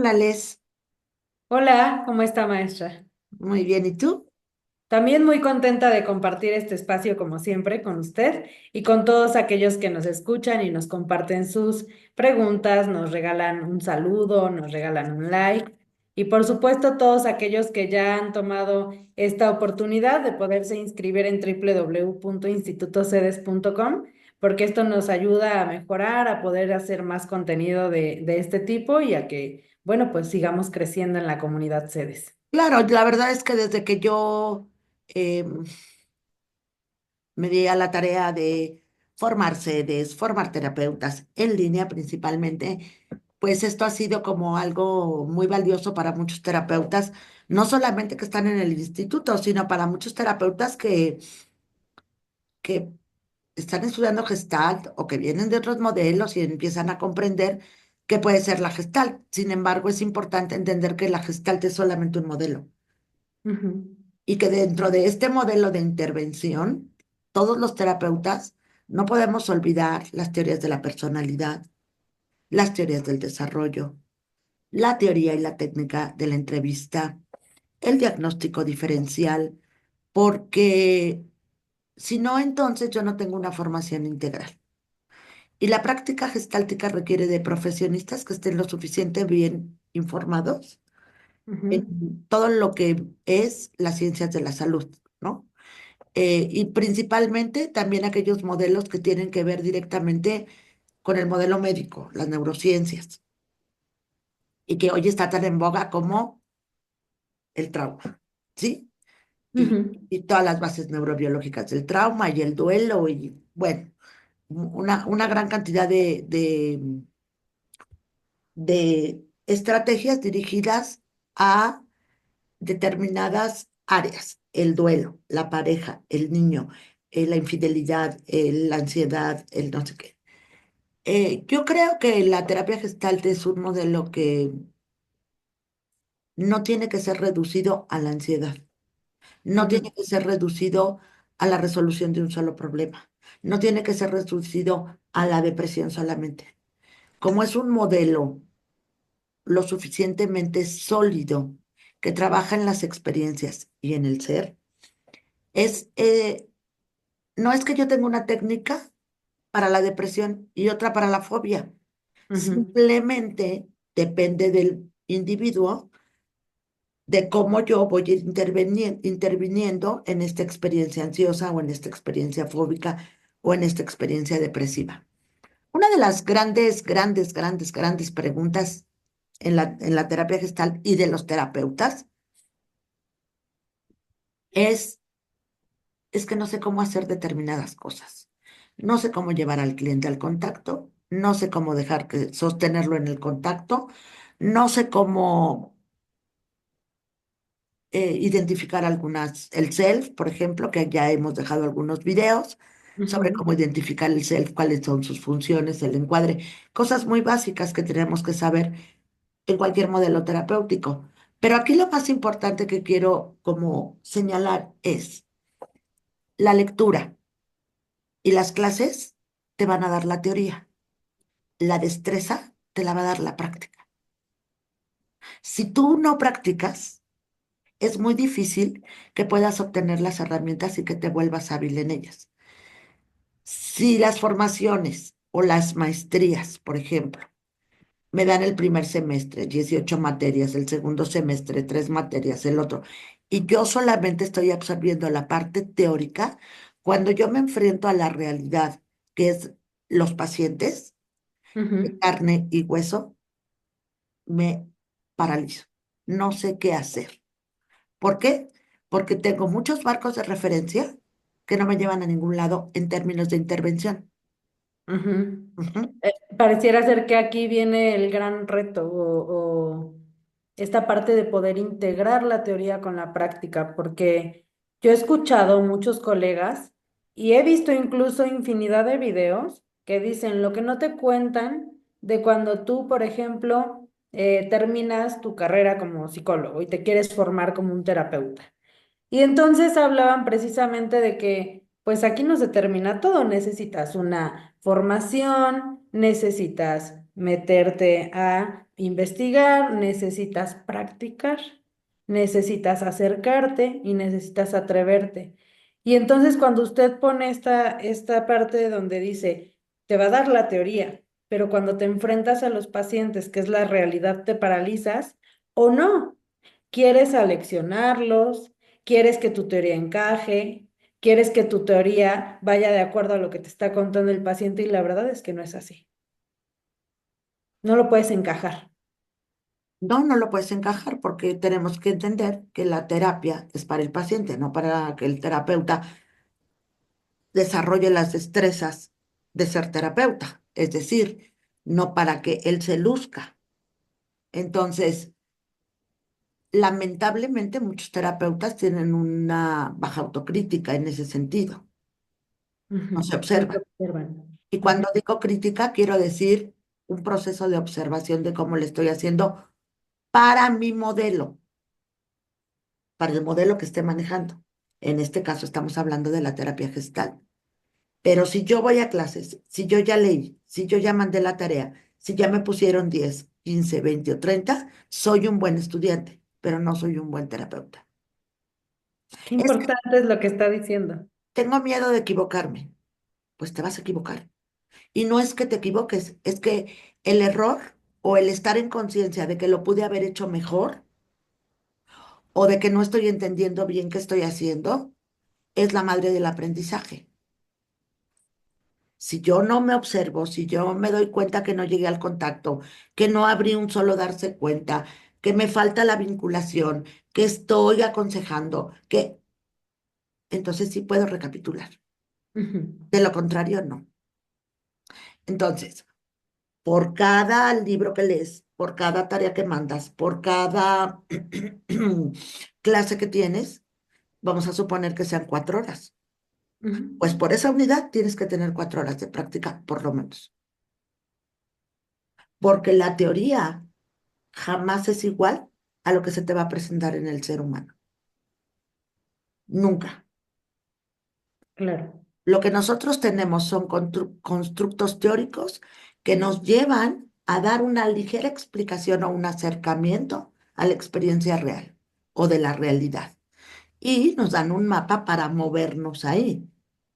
Hola, Les. Hola, ¿cómo está, maestra? Muy bien, ¿y tú? También muy contenta de compartir este espacio como siempre con usted y con todos aquellos que nos escuchan y nos comparten sus preguntas, nos regalan un saludo, nos regalan un like y por supuesto todos aquellos que ya han tomado esta oportunidad de poderse inscribir en www.institutocedes.com porque esto nos ayuda a mejorar, a poder hacer más contenido de este tipo y a que, bueno, pues sigamos creciendo en la comunidad CEDES. Claro, la verdad es que desde que yo me di a la tarea de formar sedes, formar terapeutas en línea principalmente, pues esto ha sido como algo muy valioso para muchos terapeutas, no solamente que están en el instituto, sino para muchos terapeutas que están estudiando Gestalt o que vienen de otros modelos y empiezan a comprender qué puede ser la Gestalt. Sin embargo, es importante entender que la Gestalt es solamente un modelo. Ujú, Y que dentro de este modelo de intervención, todos los terapeutas no podemos olvidar las teorías de la personalidad, las teorías del desarrollo, la teoría y la técnica de la entrevista, el diagnóstico diferencial, porque si no, entonces yo no tengo una formación integral. Y la práctica gestáltica requiere de profesionistas que estén lo suficiente bien informados ujú. en todo lo que es las ciencias de la salud, ¿no? Y principalmente también aquellos modelos que tienen que ver directamente con el modelo médico, las neurociencias, y que hoy está tan en boga como el trauma, ¿sí? Ujú, Y todas las bases neurobiológicas del trauma y el duelo, y bueno, una gran cantidad de estrategias dirigidas a determinadas áreas, el duelo, la pareja, el niño, la infidelidad, la ansiedad, el no sé qué. Yo creo que la terapia gestalt es un modelo que no tiene que ser reducido a la ansiedad, no ujú, tiene que ser reducido a la resolución de un solo problema, no tiene que ser reducido a la depresión solamente. Como es un modelo lo suficientemente sólido que trabaja en las experiencias y en el ser, es, no es que yo tenga una técnica para la depresión y otra para la fobia. ujú, Simplemente depende del individuo de cómo yo voy a ir interviniendo en esta experiencia ansiosa o en esta experiencia fóbica o en esta experiencia depresiva. Una de las grandes preguntas en la terapia gestal y de los terapeutas es, es que no sé cómo hacer determinadas cosas. No sé cómo llevar al cliente al contacto, no sé cómo dejar que sostenerlo en el contacto, no sé cómo identificar algunas, el self, por ejemplo, que ya hemos dejado algunos videos sobre ujú, cómo identificar el self, cuáles son sus funciones, el encuadre, cosas muy básicas que tenemos que saber en cualquier modelo terapéutico. Pero aquí lo más importante que quiero como señalar es la lectura y las clases te van a dar la teoría, la destreza te la va a dar la práctica. Si tú no practicas, es muy difícil que puedas obtener las herramientas y que te vuelvas hábil en ellas. Si las formaciones o las maestrías, por ejemplo, me dan el primer semestre 18 materias, el segundo semestre 3 materias, el otro, y yo solamente estoy absorbiendo la parte teórica, cuando yo me enfrento a la realidad, que es los pacientes de ujú, carne y hueso, me paralizo. No sé qué hacer. ¿Por qué? Porque tengo muchos marcos de referencia que no me llevan a ningún lado en términos de intervención. ujú. Ujú. Pareciera ser que aquí viene el gran reto o esta parte de poder integrar la teoría con la práctica, porque yo he escuchado muchos colegas y he visto incluso infinidad de videos que dicen lo que no te cuentan de cuando tú, por ejemplo, terminas tu carrera como psicólogo y te quieres formar como un terapeuta. Y entonces hablaban precisamente de que, pues aquí no se termina todo, necesitas una formación, necesitas meterte a investigar, necesitas practicar, necesitas acercarte y necesitas atreverte. Y entonces cuando usted pone esta parte donde dice, te va a dar la teoría, pero cuando te enfrentas a los pacientes, que es la realidad, te paralizas o no. Quieres aleccionarlos, quieres que tu teoría encaje, quieres que tu teoría vaya de acuerdo a lo que te está contando el paciente y la verdad es que no es así. No lo puedes encajar. No, no lo puedes encajar porque tenemos que entender que la terapia es para el paciente, no para que el terapeuta desarrolle las destrezas de ser terapeuta, es decir, no para que él se luzca. Entonces, lamentablemente, muchos terapeutas tienen una baja autocrítica en ese sentido, no se Ujú. No te observan. observan. Y Ujú, cuando digo crítica, quiero decir un proceso de observación de cómo le estoy haciendo para mi modelo, para el modelo que esté manejando. En este caso estamos hablando de la terapia gestal. Pero si yo voy a clases, si yo ya leí, si yo ya mandé la tarea, si ya me pusieron 10, 15, 20 o 30, soy un buen estudiante, pero no soy un buen terapeuta. qué Es que importante es lo que está diciendo. tengo miedo de equivocarme. Pues te vas a equivocar. Y no es que te equivoques, es que el error o el estar en conciencia de que lo pude haber hecho mejor o de que no estoy entendiendo bien qué estoy haciendo es la madre del aprendizaje. Si yo no me observo, si yo me doy cuenta que no llegué al contacto, que no abrí un solo darse cuenta, que me falta la vinculación, que estoy aconsejando, que entonces sí puedo recapitular. Ujú, De lo contrario, no. Entonces, por cada libro que lees, por cada tarea que mandas, por cada clase que tienes, vamos a suponer que sean 4 horas. ujú. Pues por esa unidad tienes que tener 4 horas de práctica, por lo menos. Porque la teoría jamás es igual a lo que se te va a presentar en el ser humano. Nunca. Claro. Lo que nosotros tenemos son constructos teóricos que nos llevan a dar una ligera explicación o un acercamiento a la experiencia real o de la realidad. Y nos dan un mapa para movernos ahí.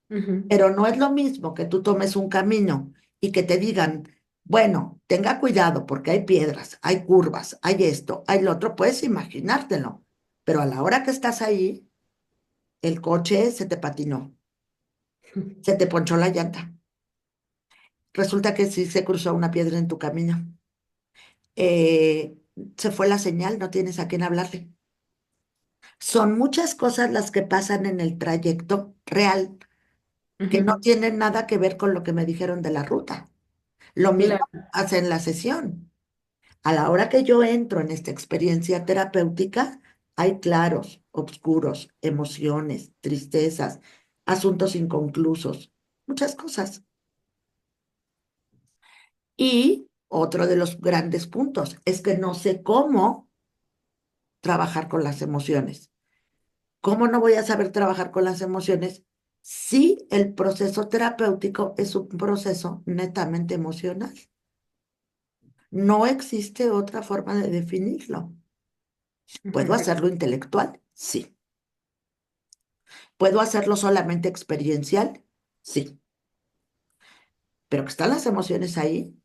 Ujú, Pero no es lo mismo que tú tomes un camino y que te digan, bueno, tenga cuidado porque hay piedras, hay curvas, hay esto, hay lo otro, puedes imaginártelo. Pero a la hora que estás ahí, el coche se te patinó, se te ponchó la llanta. Resulta que sí se cruzó una piedra en tu camino. Eh, Se fue la señal, no tienes a quién hablarle. Son muchas cosas las que pasan en el trayecto real que no ujú. tienen nada que ver con lo que me dijeron de la ruta. Lo mismo Claro. hace en la sesión. A la hora que yo entro en esta experiencia terapéutica, hay claros, oscuros, emociones, tristezas, asuntos inconclusos, muchas cosas. Y otro de los grandes puntos es que no sé cómo trabajar con las emociones. ¿Cómo no voy a saber trabajar con las emociones si el proceso terapéutico es un proceso netamente emocional? No existe otra forma de definirlo. ¿Puedo Ujú. hacerlo intelectual? Sí. ¿Puedo hacerlo solamente experiencial? Sí. ¿Pero que están las emociones ahí?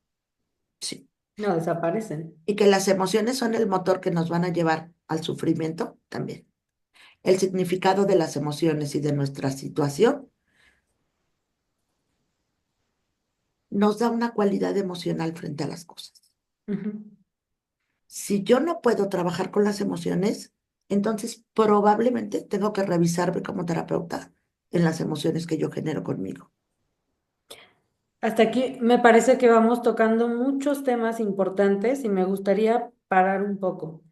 Sí. No desaparecen. ¿Y que las emociones son el motor que nos van a llevar al sufrimiento? También. El significado de las emociones y de nuestra situación nos da una cualidad emocional frente a las cosas. Ujú. Si yo no puedo trabajar con las emociones, entonces probablemente tengo que revisarme como terapeuta en las emociones que yo genero conmigo. Hasta aquí me parece que vamos tocando muchos temas importantes y me gustaría parar un poco.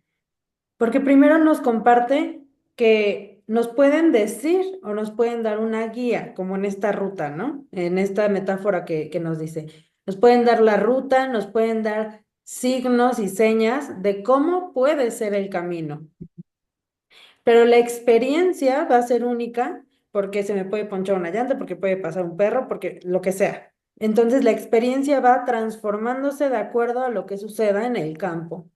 Porque primero nos comparte que nos pueden decir o nos pueden dar una guía, como en esta ruta, ¿no? En esta metáfora que nos dice. Nos pueden dar la ruta, nos pueden dar signos y señas de cómo puede ser el camino. Pero la experiencia va a ser única porque se me puede ponchar una llanta, porque puede pasar un perro, porque lo que sea. Entonces la experiencia va transformándose de acuerdo a lo que suceda en el campo,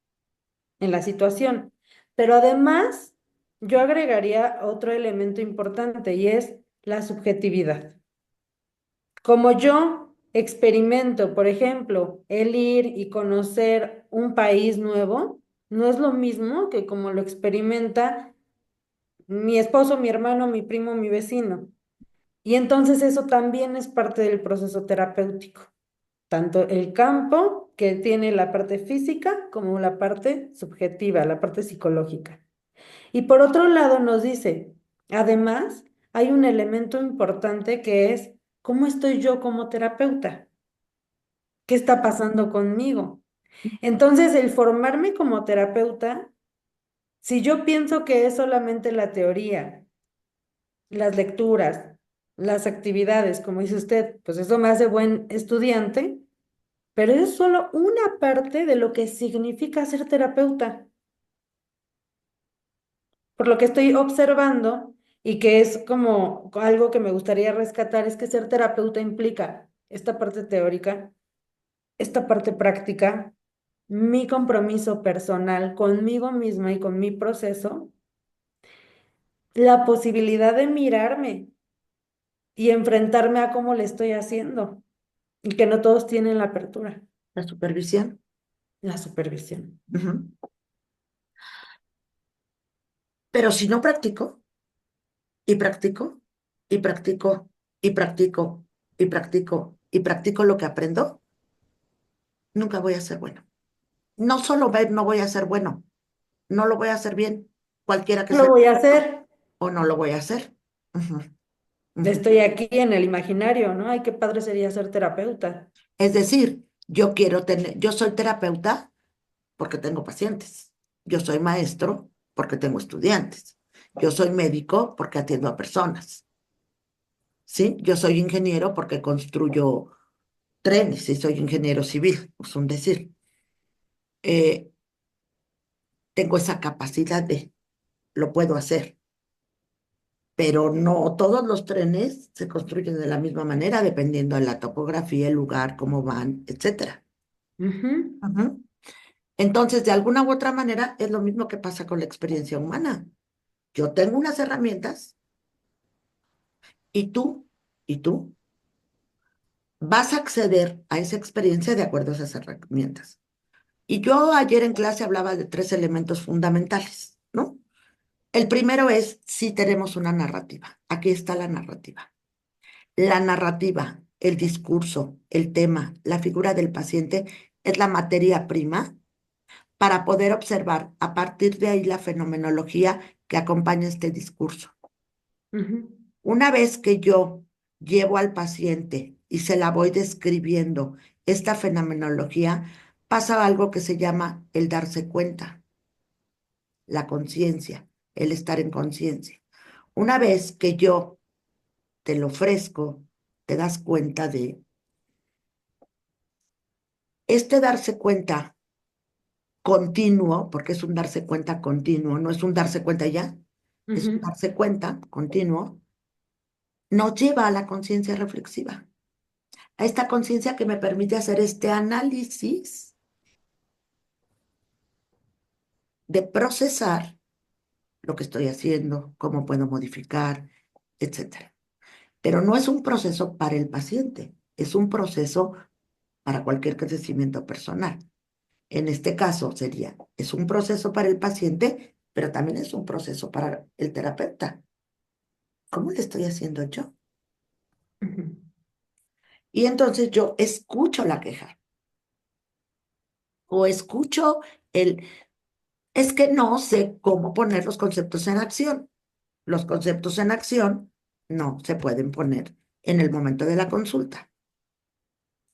en la situación. Pero además, yo agregaría otro elemento importante y es la subjetividad. Como yo experimento, por ejemplo, el ir y conocer un país nuevo, no es lo mismo que como lo experimenta mi esposo, mi hermano, mi primo, mi vecino. Y entonces eso también es parte del proceso terapéutico, tanto el campo que tiene la parte física como la parte subjetiva, la parte psicológica. Y por otro lado nos dice, además, hay un elemento importante que es cómo estoy yo como terapeuta, qué está pasando conmigo. Entonces, el formarme como terapeuta, si yo pienso que es solamente la teoría, las lecturas, las actividades, como dice usted, pues eso me hace buen estudiante, pero es solo una parte de lo que significa ser terapeuta. Por lo que estoy observando y que es como algo que me gustaría rescatar, es que ser terapeuta implica esta parte teórica, esta parte práctica, mi compromiso personal conmigo misma y con mi proceso, la posibilidad de mirarme y enfrentarme a cómo le estoy haciendo y que no todos tienen la apertura, La supervisión. la supervisión. Ujú. Pero si no practico, y practico, y practico, y practico, y practico, y practico lo que aprendo, nunca voy a ser bueno. No solo ver, no voy a ser bueno, no lo voy a hacer bien, cualquiera que Lo sea, voy a hacer. o no lo voy a hacer. Ujú, ujú. Estoy aquí en el imaginario, ¿no? Ay, qué padre sería ser terapeuta. Es decir, yo quiero tener, yo soy terapeuta porque tengo pacientes. Yo soy maestro porque tengo estudiantes. Yo soy médico porque atiendo a personas. ¿Sí? Yo soy ingeniero porque construyo trenes y soy ingeniero civil, es un decir. Eh, tengo esa capacidad de, lo puedo hacer, pero no todos los trenes se construyen de la misma manera, dependiendo de la topografía, el lugar, cómo van, etcétera. Ujú, Ujú. Entonces, de alguna u otra manera, es lo mismo que pasa con la experiencia humana. Yo tengo unas herramientas y tú vas a acceder a esa experiencia de acuerdo a esas herramientas. Y yo ayer en clase hablaba de tres elementos fundamentales, ¿no? El primero es si tenemos una narrativa. Aquí está la narrativa. La narrativa, el discurso, el tema, la figura del paciente es la materia prima para poder observar a partir de ahí la fenomenología que acompaña este discurso. ujú, Una vez que yo llevo al paciente y se la voy describiendo esta fenomenología, pasa algo que se llama el darse cuenta, la conciencia, el estar en conciencia. Una vez que yo te lo ofrezco, te das cuenta de este darse cuenta continuo, porque es un darse cuenta continuo, no es un darse cuenta ya, es un ujú, darse cuenta continuo, nos lleva a la conciencia reflexiva, a esta conciencia que me permite hacer este análisis de procesar lo que estoy haciendo, cómo puedo modificar, etcétera. Pero no es un proceso para el paciente, es un proceso para cualquier crecimiento personal. En este caso sería, es un proceso para el paciente, pero también es un proceso para el terapeuta. ¿Cómo le estoy haciendo yo? ujú, Y entonces yo escucho la queja o escucho el, es que no sé cómo poner los conceptos en acción. Los conceptos en acción no se pueden poner en el momento de la consulta.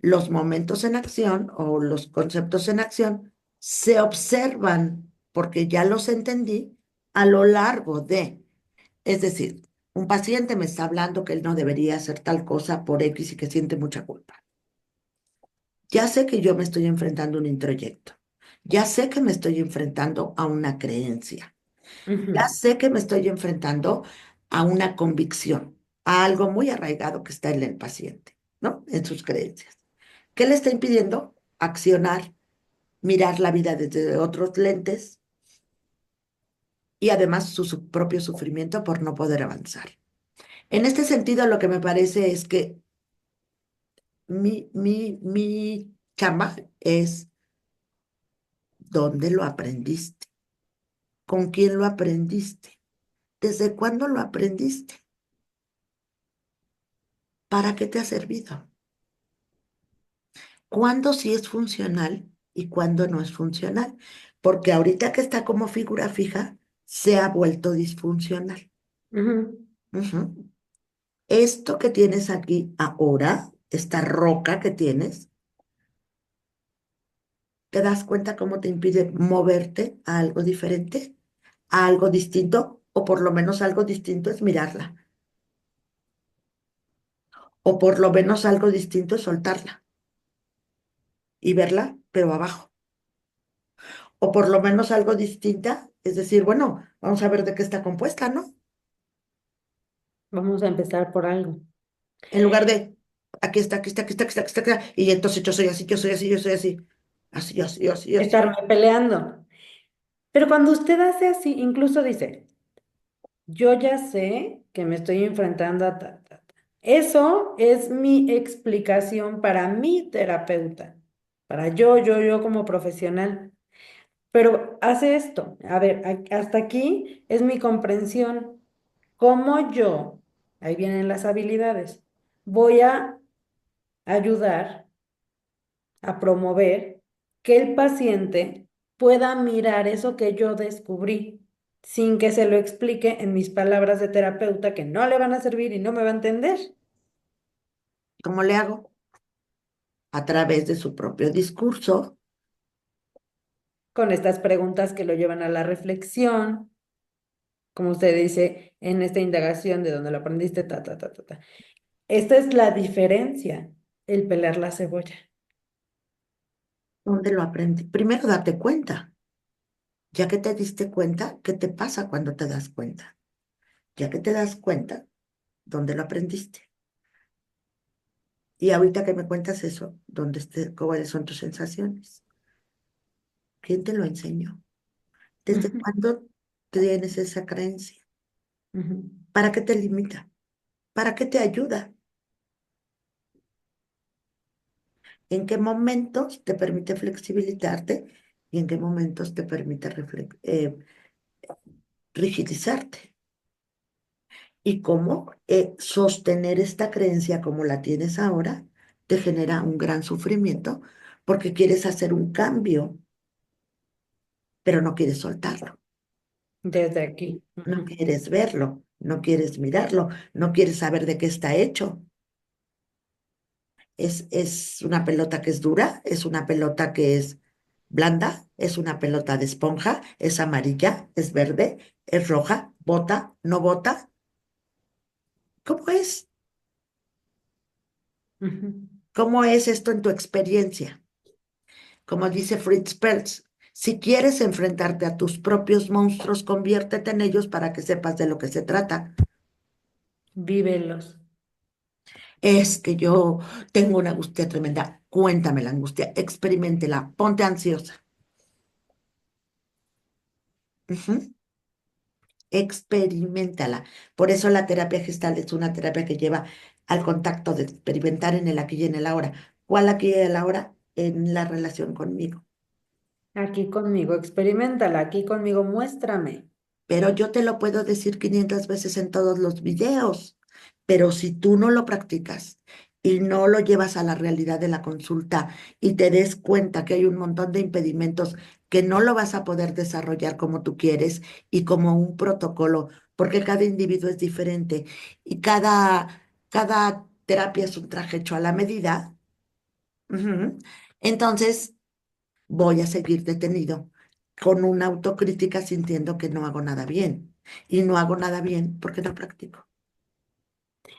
Los momentos en acción o los conceptos en acción se observan porque ya los entendí a lo largo de, es decir, un paciente me está hablando que él no debería hacer tal cosa por X y que siente mucha culpa. Ya sé que yo me estoy enfrentando a un introyecto. Ya sé que me estoy enfrentando a una creencia. Ya ujú, sé que me estoy enfrentando a una convicción, a algo muy arraigado que está en el paciente. ¿no? En sus creencias. ¿Qué le está impidiendo? Accionar, mirar la vida desde otros lentes y además su propio sufrimiento por no poder avanzar. En este sentido, lo que me parece es que mi chamba es dónde lo aprendiste, con quién lo aprendiste, desde cuándo lo aprendiste, para qué te ha servido, cuándo sí es funcional y cuándo no es funcional, porque ahorita que está como figura fija, se ha vuelto disfuncional. Ujú. Ujú. Esto que tienes aquí ahora, esta roca que tienes, ¿te das cuenta cómo te impide moverte a algo diferente, a algo distinto? O por lo menos algo distinto es mirarla, o por lo menos algo distinto es soltarla y verla, pero abajo. O por lo menos algo distinta, es decir, bueno, vamos a ver de qué está compuesta, ¿no? Vamos a empezar por algo. En lugar de, aquí está, aquí está, aquí está, aquí está, aquí está, aquí está, y entonces yo soy así, yo soy así, yo soy así, así, así, así, así. Estarme peleando. Pero cuando usted hace así, incluso dice, yo ya sé que me estoy enfrentando a ta, ta, ta. Eso es mi explicación para mi terapeuta, para yo como profesional. Pero hace esto. A ver, hasta aquí es mi comprensión. ¿Cómo yo, ahí vienen las habilidades, voy a ayudar a promover que el paciente pueda mirar eso que yo descubrí sin que se lo explique en mis palabras de terapeuta que no le van a servir y no me va a entender? ¿Cómo le hago? A través de su propio discurso, Con estas preguntas que lo llevan a la reflexión, como usted dice, en esta indagación de dónde lo aprendiste, ta, ta, ta, ta, ta. Esta es la diferencia, el pelar la cebolla. ¿dónde lo aprendí? Primero date cuenta. Ya que te diste cuenta, ¿qué te pasa cuando te das cuenta? Ya que te das cuenta, ¿dónde lo aprendiste? Y ahorita que me cuentas eso, ¿cuáles son tus sensaciones? ¿Quién te lo enseñó? ¿Desde Ujú, cuándo tienes esa creencia? ujú. ¿Para qué te limita? ¿Para qué te ayuda? ¿En qué momentos te permite flexibilizarte y en qué momentos te permite rigidizarte? Y cómo sostener esta creencia como la tienes ahora te genera un gran sufrimiento porque quieres hacer un cambio, pero no quieres soltarlo, Desde aquí. no Ujú, quieres verlo, no quieres mirarlo, no quieres saber de qué está hecho. Es una pelota que es dura, es una pelota que es blanda, es una pelota de esponja, es amarilla, es verde, es roja, bota, no bota. ¿Cómo es? ujú. ¿Cómo es esto en tu experiencia? Como dice Fritz Perls, si quieres enfrentarte a tus propios monstruos, conviértete en ellos para que sepas de lo que se trata. Vívelos. Es que yo tengo una angustia tremenda. Cuéntame la angustia, experiméntela, ponte ansiosa. Ujú. Experiméntala. Por eso la terapia gestal es una terapia que lleva al contacto de experimentar en el aquí y en el ahora. ¿Cuál aquí y el ahora? En la relación conmigo. Aquí conmigo, experimentala, aquí conmigo, muéstrame. Pero yo te lo puedo decir 500 veces en todos los videos. Pero si tú no lo practicas y no lo llevas a la realidad de la consulta y te des cuenta que hay un montón de impedimentos que no lo vas a poder desarrollar como tú quieres y como un protocolo, porque cada individuo es diferente y cada terapia es un traje hecho a la medida. Ujú. Entonces, voy a seguir detenido con una autocrítica sintiendo que no hago nada bien. Y no hago nada bien porque no practico.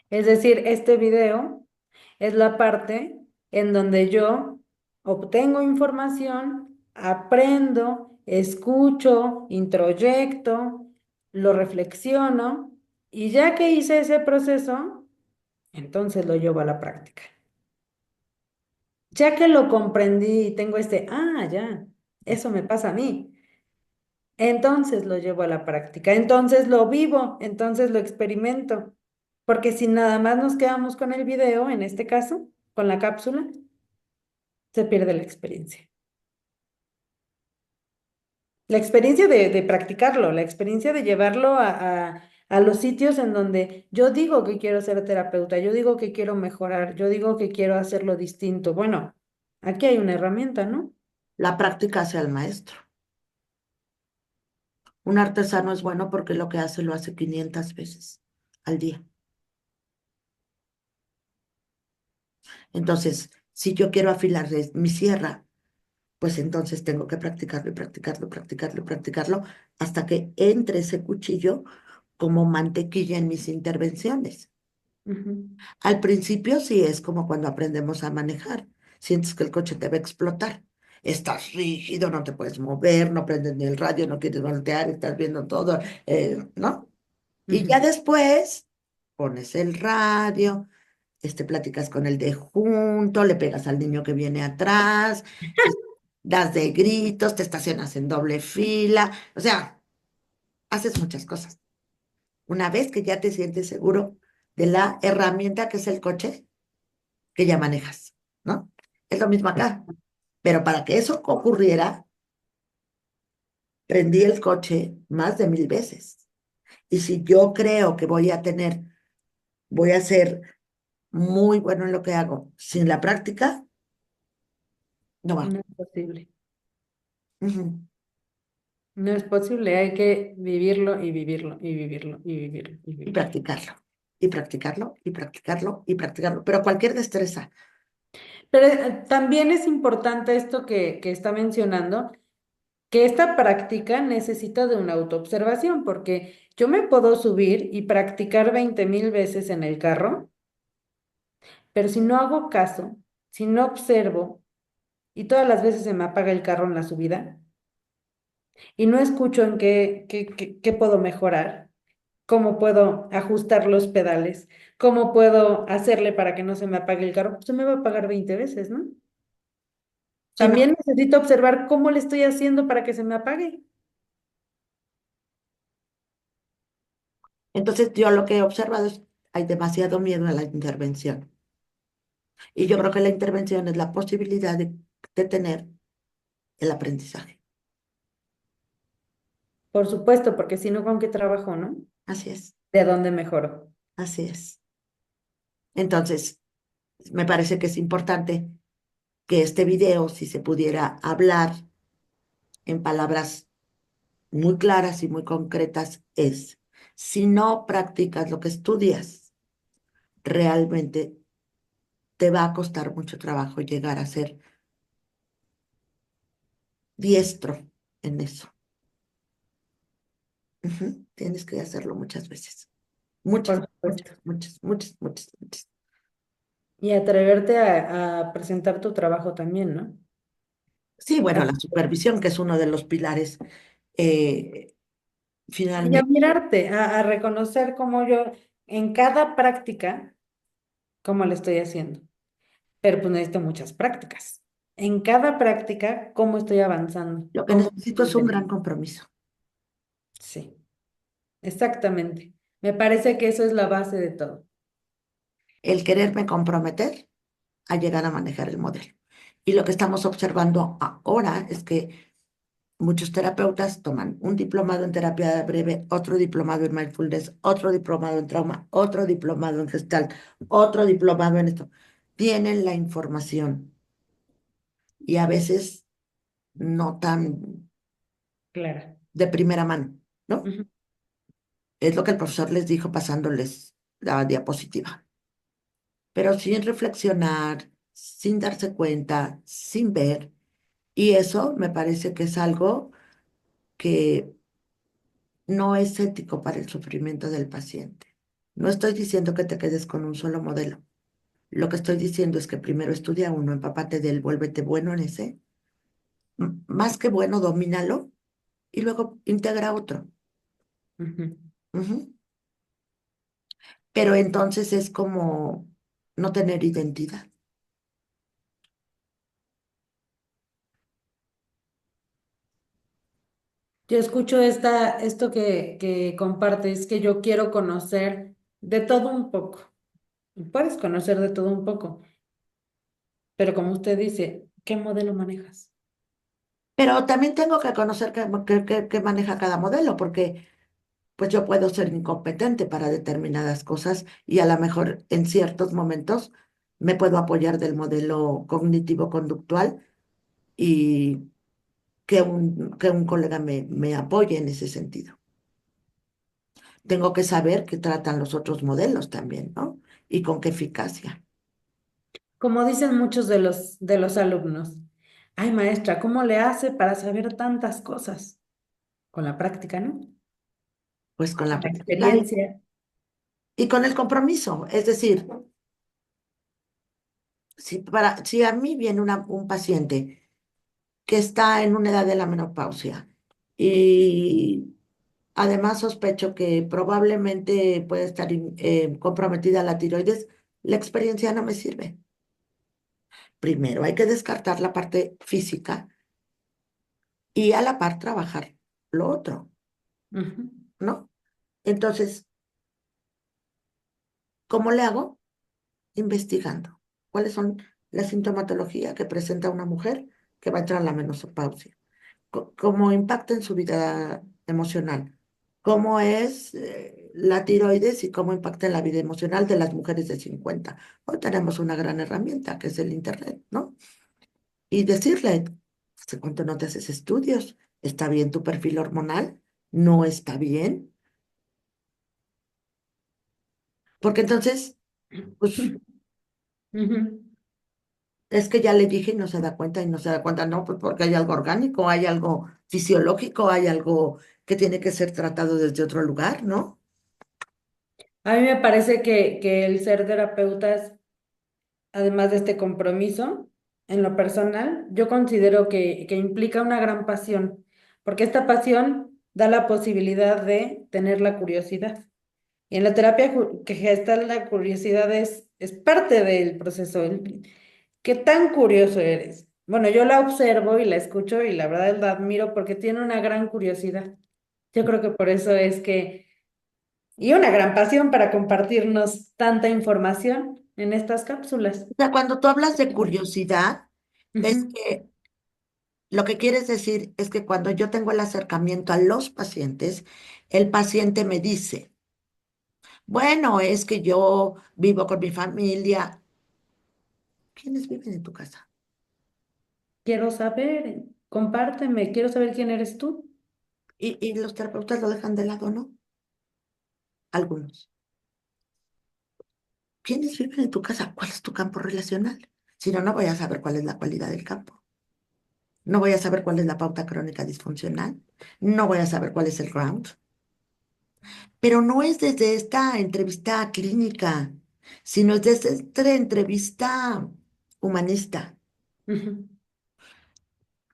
Es decir, este video es la parte en donde yo obtengo información, aprendo, escucho, introyecto, lo reflexiono y ya que hice ese proceso, entonces lo llevo a la práctica. Ya que lo comprendí y tengo ya, eso me pasa a mí. Entonces lo llevo a la práctica, entonces lo vivo, entonces lo experimento. Porque si nada más nos quedamos con el video, en este caso, con la cápsula, se pierde la experiencia. La experiencia de practicarlo, la experiencia de llevarlo a los sitios en donde yo digo que quiero ser terapeuta, yo digo que quiero mejorar, yo digo que quiero hacerlo distinto. Bueno, aquí hay una herramienta, ¿no? La práctica hace al maestro. Un artesano es bueno porque lo que hace lo hace 500 veces al día. Entonces, si yo quiero afilar mi sierra, pues entonces tengo que practicarlo y practicarlo, practicarlo, practicarlo hasta que entre ese cuchillo como mantequilla en mis intervenciones. Ujú, Al principio sí es como cuando aprendemos a manejar. Sientes que el coche te va a explotar. Estás rígido, no te puedes mover, no prendes ni el radio, no quieres voltear, estás viendo todo, ¿no? Y ya ujú. después pones el radio, platicas con el de junto, le pegas al niño que viene atrás, es- das de gritos, te estacionas en doble fila, o sea, haces muchas cosas. Una vez que ya te sientes seguro de la herramienta que es el coche, que ya manejas, ¿no? Es lo mismo acá, pero para que eso ocurriera, prendí el coche más de 1000 veces. Y si yo creo que voy a ser muy bueno en lo que hago sin la práctica, no va. No es posible. Ujú. No es posible, hay que vivirlo y vivirlo y vivirlo y vivirlo y Y vivirlo. practicarlo, y practicarlo, y practicarlo, y practicarlo. Pero cualquier destreza, Pero también es importante esto que está mencionando, que esta práctica necesita de una autoobservación, porque yo me puedo subir y practicar 20,000 veces en el carro, pero si no hago caso, si no observo y todas las veces se me apaga el carro en la subida y no escucho en qué puedo mejorar, cómo puedo ajustar los pedales, cómo puedo hacerle para que no se me apague el carro, pues se me va a apagar 20 veces, ¿no? ¿sí, no? También necesito observar cómo le estoy haciendo para que se me apague. Entonces yo lo que he observado es, hay demasiado miedo a la intervención. Y yo creo que la intervención es la posibilidad de tener el aprendizaje. Por supuesto, porque si no, ¿con qué trabajo, no? Así es, ¿De dónde mejoro? así es. Entonces, me parece que es importante que este video, si se pudiera hablar en palabras muy claras y muy concretas, es, si no practicas lo que estudias, realmente te va a costar mucho trabajo llegar a ser diestro en eso. Ujú. Tienes que hacerlo muchas veces. Por Muchas, muchas, supuesto. muchas, muchas, muchas, muchas. Y atreverte a presentar tu trabajo también, ¿no? Sí, bueno, A- la supervisión, que es uno de los pilares, eh, Y a finalmente, mirarte, a reconocer cómo yo en cada práctica, cómo lo estoy haciendo. Pero pues necesito muchas prácticas. En cada práctica, cómo estoy avanzando, lo que cómo necesito estoy es un gran entendiendo. compromiso. Sí, exactamente. Me parece que eso es la base de todo. El quererme comprometer a llegar a manejar el modelo. Y lo que estamos observando ahora es que muchos terapeutas toman un diplomado en terapia breve, otro diplomado en mindfulness, otro diplomado en trauma, otro diplomado en gestalt, otro diplomado en esto. Tienen la información y a veces no tan Claro. de primera mano, ¿no? Ujú, Es lo que el profesor les dijo pasándoles la diapositiva, pero sin reflexionar, sin darse cuenta, sin ver. Y eso me parece que es algo que no es ético para el sufrimiento del paciente. No estoy diciendo que te quedes con un solo modelo. Lo que estoy diciendo es que primero estudia uno, empápate de él, vuélvete bueno en ese. Más que bueno, domínalo y luego integra otro. ujú. Ujú. Pero entonces es como no tener identidad. Yo escucho esto que compartes, que yo quiero conocer de todo un poco. Y puedes conocer de todo un poco, pero como usted dice, ¿qué modelo manejas? Pero también tengo que conocer qué maneja cada modelo, porque pues yo puedo ser incompetente para determinadas cosas y a lo mejor en ciertos momentos me puedo apoyar del modelo cognitivo-conductual y que un colega me apoye en ese sentido. Tengo que saber qué tratan los otros modelos también, ¿no? Y con qué eficacia. Como dicen muchos de los alumnos, ay maestra, ¿cómo le hace para saber tantas cosas? Con la práctica, ¿no? Pues con la La práctica experiencia. y con el compromiso. Es decir, si a mí viene un paciente que está en una edad de la menopausia y además sospecho que probablemente puede estar comprometida la tiroides, la experiencia no me sirve. Primero hay que descartar la parte física y a la par trabajar lo otro, Ujú. ¿no? Entonces, ¿cómo le hago? Investigando. ¿Cuáles son la sintomatología que presenta una mujer que va a entrar a la menopausia? ¿Cómo impacta en su vida emocional? ¿Cómo es la tiroides y cómo impacta en la vida emocional de las mujeres de 50? Hoy tenemos una gran herramienta que es el Internet, ¿no? Y decirle, ¿hace cuánto no te haces estudios? ¿Está bien tu perfil hormonal? ¿No está bien? Porque entonces, pues Ujú. es que ya le dije y no se da cuenta y no se da cuenta, no, pues porque hay algo orgánico, hay algo fisiológico, hay algo que tiene que ser tratado desde otro lugar, ¿no? A mí me parece que el ser terapeutas, además de este compromiso, en lo personal, yo considero que implica una gran pasión, porque esta pasión da la posibilidad de tener la curiosidad. Y en la terapia que gesta la curiosidad es parte del proceso. ¿Qué tan curioso eres? Bueno, yo la observo y la escucho y la verdad la admiro porque tiene una gran curiosidad. Yo creo que por eso es que, y una gran pasión para compartirnos tanta información en estas cápsulas. O sea, cuando tú hablas de curiosidad, es Ujú. que lo que quieres decir es que cuando yo tengo el acercamiento a los pacientes, el paciente me dice, bueno, es que yo vivo con mi familia. ¿Quiénes viven en tu casa? Quiero saber, compárteme, quiero saber quién eres tú. Y los terapeutas lo dejan de lado, ¿no? Algunos. ¿Quiénes viven en tu casa? ¿Cuál es tu campo relacional? Si no, no voy a saber cuál es la cualidad del campo. No voy a saber cuál es la pauta crónica disfuncional. No voy a saber cuál es el ground. Pero no es desde esta entrevista clínica, sino es desde esta entrevista humanista. Ujú.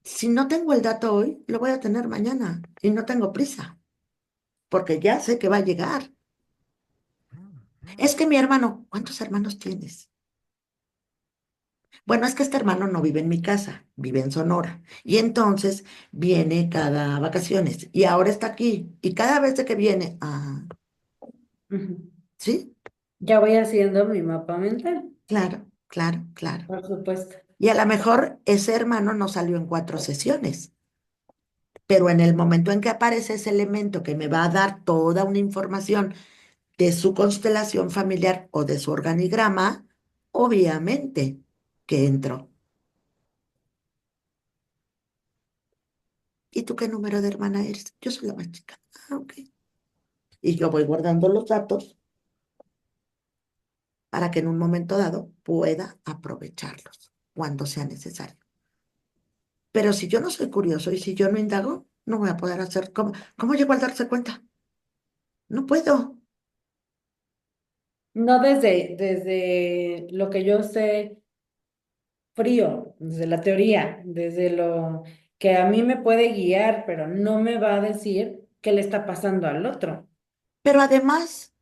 Si no tengo el dato hoy, lo voy a tener mañana y no tengo prisa, porque ya sé que va a llegar. Es que mi hermano, ¿cuántos hermanos tienes? Bueno, es que este hermano no vive en mi casa, vive en Sonora. Y entonces viene cada vacaciones y ahora está aquí. Y cada vez de que viene, Ujú. sí, Ya voy haciendo mi mapa mental, claro, claro, claro. por supuesto. Y a lo mejor ese hermano no salió en 4 sesiones, pero en el momento en que aparece ese elemento que me va a dar toda una información de su constelación familiar o de su organigrama, obviamente que entro. ¿Y tú qué número de hermana eres? Yo soy la más chica. Ok. Y yo voy guardando los datos para que en un momento dado pueda aprovecharlos cuando sea necesario. Pero si yo no soy curioso y si yo no indago, no voy a poder hacer. ¿Cómo llegó al darse cuenta? No puedo. No desde lo que yo sé frío, desde la teoría, desde lo que a mí me puede guiar, pero no me va a decir qué le está pasando al otro. Pero además,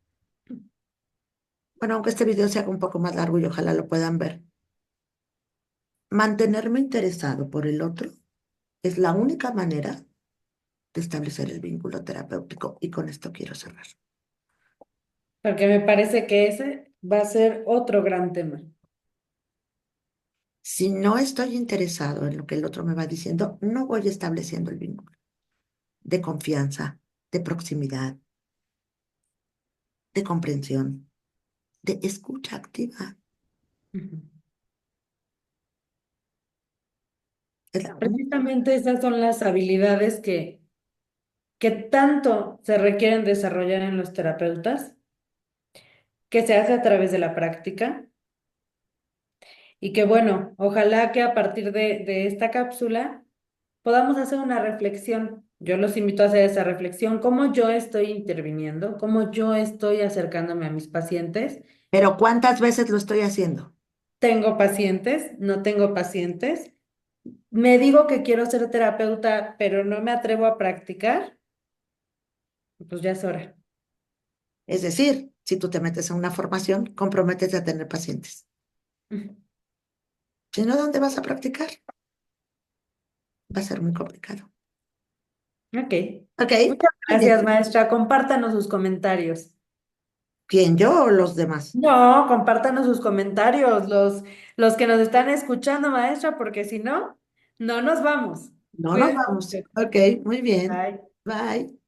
bueno, aunque este video se haga un poco más largo y ojalá lo puedan ver, mantenerme interesado por el otro es la única manera de establecer el vínculo terapéutico y con esto quiero cerrar. Porque me parece que ese va a ser otro gran tema. Si no estoy interesado en lo que el otro me va diciendo, no voy estableciendo el vínculo de confianza, de proximidad, de comprensión, de escucha activa. Ujú. Es la Precisamente esas son las habilidades que tanto se requieren desarrollar en los terapeutas, que se hace a través de la práctica y que bueno, ojalá que a partir de esta cápsula podamos hacer una reflexión. Yo los invito a hacer esa reflexión, cómo yo estoy interviniendo, cómo yo estoy acercándome a mis pacientes. Pero ¿cuántas veces lo estoy haciendo? Tengo pacientes, no tengo pacientes. Me digo que quiero ser terapeuta, pero no me atrevo a practicar, pues ya es hora. Es decir, si tú te metes a una formación, comprométete a tener pacientes. Ujú. Si no, ¿dónde vas a practicar? Va a ser muy complicado. Ok. Ok, Muchas muy bien. gracias, maestra. Compártanos sus comentarios. ¿Quién, yo o los demás? No, compártanos sus comentarios, los que nos están escuchando, maestra, porque si no, no nos vamos. No nos Cuídense vamos. mucho. Ok, muy bien. Bye. Bye.